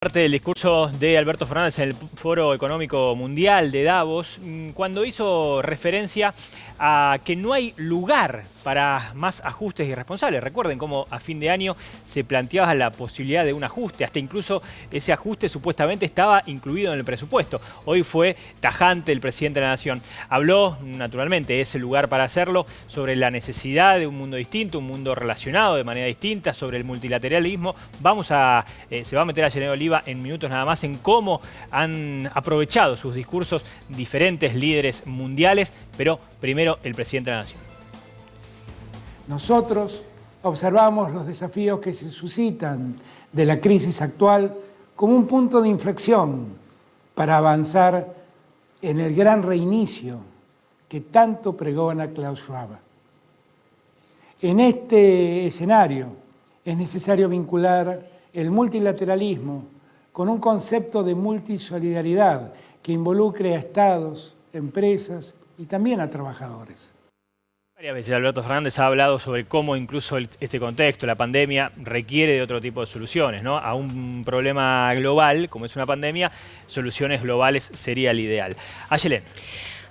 Parte del discurso de Alberto Fernández en el Foro Económico Mundial de Davos, cuando hizo referencia a que no hay lugar para más ajustes irresponsables. Recuerden cómo a fin de año se planteaba la posibilidad de un ajuste, hasta incluso ese ajuste supuestamente estaba incluido en el presupuesto. Hoy fue tajante el presidente de la Nación. Habló, naturalmente, ese lugar para hacerlo, sobre la necesidad de un mundo distinto, un mundo relacionado de manera distinta, sobre el multilateralismo. Se va a meter a Yanel Oliva en minutos nada más en cómo han aprovechado sus discursos diferentes líderes mundiales, pero primero el presidente de la Nación. Nosotros observamos los desafíos que se suscitan de la crisis actual como un punto de inflexión para avanzar en el gran reinicio que tanto pregona Klaus Schwab. En este escenario es necesario vincular el multilateralismo con un concepto de multisolidaridad que involucre a estados, empresas y también a trabajadores. Varias veces Alberto Fernández ha hablado sobre cómo incluso este contexto, la pandemia, requiere de otro tipo de soluciones, ¿no? A un problema global, como es una pandemia, soluciones globales sería el ideal. Ayelen.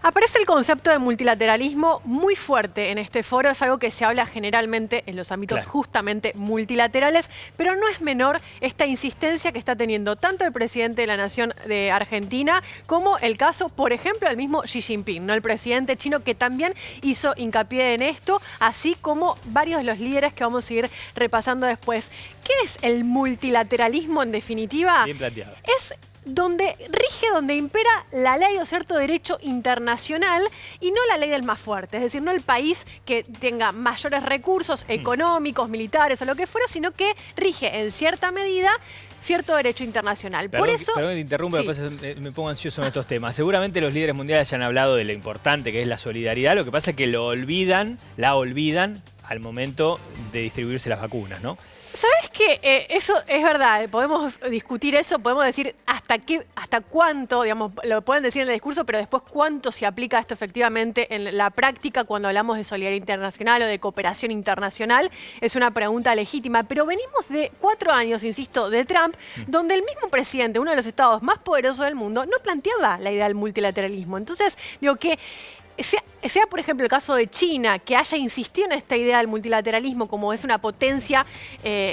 Aparece el concepto de multilateralismo muy fuerte en este foro, es algo que se habla generalmente en los ámbitos justamente multilaterales, pero no es menor esta insistencia que está teniendo tanto el presidente de la Nación de Argentina como el caso, por ejemplo, del mismo Xi Jinping, ¿no? El presidente chino, que también hizo hincapié en esto, así como varios de los líderes que vamos a ir repasando después. ¿Qué es el multilateralismo en definitiva? Bien planteado. Es donde impera la ley o cierto derecho internacional y no la ley del más fuerte. Es decir, no el país que tenga mayores recursos económicos, militares o lo que fuera, sino que rige en cierta medida cierto derecho internacional. Perdón, Por eso, perdón que te interrumpa, sí. después me pongo ansioso en estos temas. Seguramente los líderes mundiales ya han hablado de lo importante que es la solidaridad, lo que pasa es que la olvidan al momento de distribuirse las vacunas, ¿no? ¿Sabes qué? Eso es verdad, podemos discutir eso, podemos decir hasta cuánto, digamos, lo pueden decir en el discurso, pero después cuánto se aplica esto efectivamente en la práctica cuando hablamos de solidaridad internacional o de cooperación internacional. Es una pregunta legítima, pero venimos de 4 años, insisto, de Trump, donde el mismo presidente, uno de los estados más poderosos del mundo, no planteaba la idea del multilateralismo. Entonces, digo que sea por ejemplo el caso de China, que haya insistido en esta idea del multilateralismo como es una potencia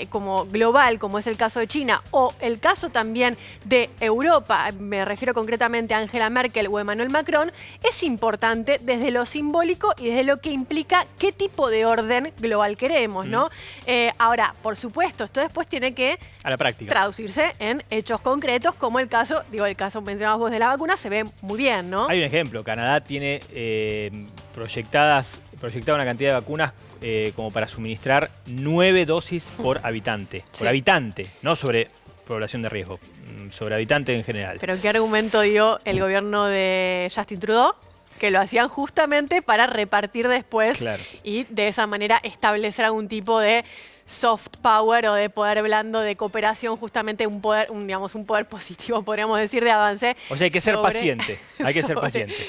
como global, como es el caso de China, o el caso también de Europa, me refiero concretamente a Angela Merkel o Emmanuel Macron, es importante desde lo simbólico y desde lo que implica qué tipo de orden global queremos, ¿no? Ahora, por supuesto, esto después tiene que a la práctica traducirse en hechos concretos, como el caso mencionabas vos de la vacuna, se ve muy bien, ¿no? Hay un ejemplo, Canadá tiene proyectada una cantidad de vacunas como para suministrar 9 dosis por habitante. Sí. Por habitante, no sobre población de riesgo, sobre habitante en general. ¿Pero qué argumento dio el gobierno de Justin Trudeau? Que lo hacían justamente para repartir después y de esa manera establecer algún tipo de soft power o de poder blando de cooperación, justamente un poder positivo, podríamos decir, de avance. O sea, hay que ser paciente,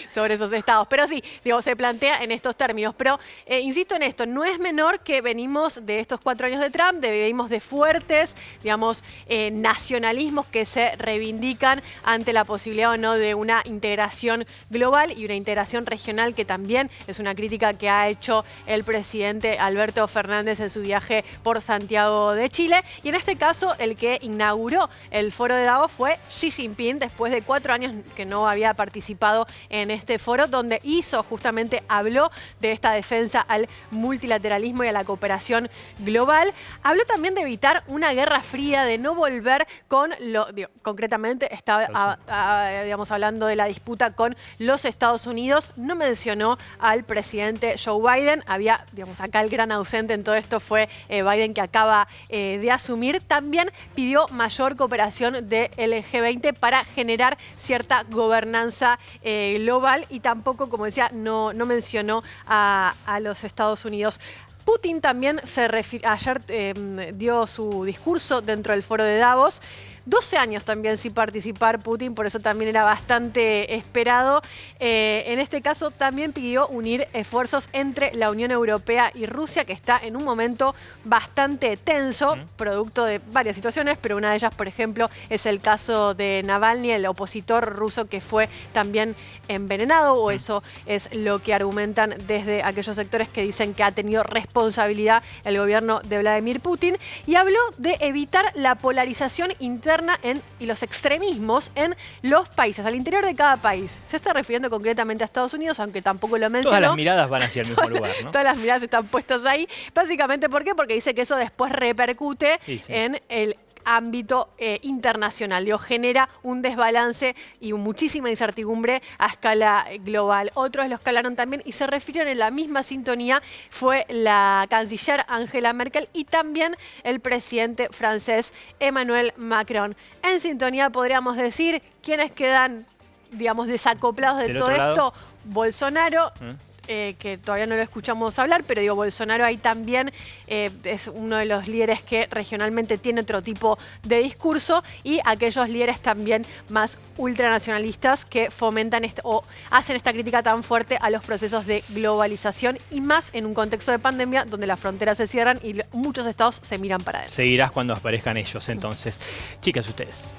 sobre esos estados. Pero sí, digo, se plantea en estos términos. Pero insisto en esto, no es menor que venimos de estos 4 años de Trump, venimos de fuertes, digamos, nacionalismos que se reivindican ante la posibilidad o no de una integración global y una integración regional, que también es una crítica que ha hecho el presidente Alberto Fernández en su viaje por Santiago de Chile. Y en este caso, el que inauguró el foro de Davos fue Xi Jinping, después de 4 años que no había participado en este foro, donde habló de esta defensa al multilateralismo y a la cooperación global. Habló también de evitar una guerra fría, de no volver con concretamente estaba hablando de la disputa con los Estados Unidos. No mencionó al presidente Joe Biden. Había, acá el gran ausente en todo esto fue Biden, que acaba de asumir. También pidió mayor cooperación del G20 para generar cierta gobernanza global y tampoco, como decía, no mencionó a los Estados Unidos. Putin también ayer dio su discurso dentro del foro de Davos, 12 años también sin participar Putin, por eso también era bastante esperado. En este caso también pidió unir esfuerzos entre la Unión Europea y Rusia, que está en un momento bastante tenso, producto de varias situaciones, pero una de ellas, por ejemplo, es el caso de Navalny, el opositor ruso que fue también envenenado, o eso es lo que argumentan desde aquellos sectores que dicen que ha tenido responsabilidad el gobierno de Vladimir Putin, y habló de evitar la polarización interna y los extremismos en los países, al interior de cada país. Se está refiriendo concretamente a Estados Unidos, aunque tampoco lo mencionó. Todas las miradas van hacia el mismo lugar, ¿no? Todas las miradas están puestas ahí. Básicamente, ¿por qué? Porque dice que eso después repercute en el ámbito internacional, genera un desbalance y muchísima incertidumbre a escala global. Otros lo escalaron también y se refirieron en la misma sintonía fue la canciller Angela Merkel y también el presidente francés Emmanuel Macron. En sintonía podríamos decir quiénes quedan, digamos, desacoplados de todo esto. Bolsonaro, que todavía no lo escuchamos hablar, pero digo, Bolsonaro ahí también es uno de los líderes que regionalmente tiene otro tipo de discurso, y aquellos líderes también más ultranacionalistas que fomentan o hacen esta crítica tan fuerte a los procesos de globalización, y más en un contexto de pandemia donde las fronteras se cierran y muchos estados se miran para adentro. Seguirás cuando aparezcan ellos, entonces. Chicas, ustedes.